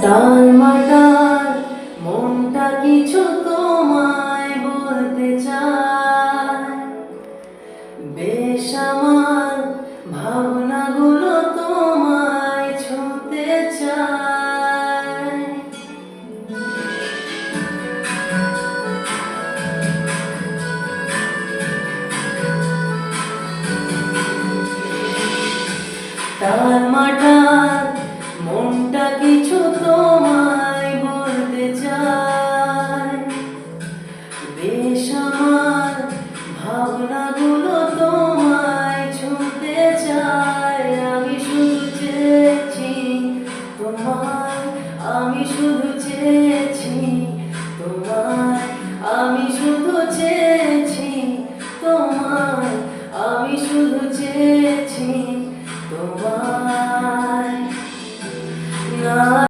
টালমাটাল মনটা কিছু তোমায় বলতে চায়, বেশ আমার ভাবনাগুলো তোমায় ছুঁতে চায়। টালমাটাল মনটা কিছু তোমায় বলতে চায়, বেশ আমার ভাবনাগুলো তোমায় ছুঁতে চায়। আমি শুধু চেয়েছি তোমায়, আমি শুধু চেয়েছি তোমায়, আমি শুধু চেয়েছি তোমায়, আমি শুধু চেয়েছি তোমায়। না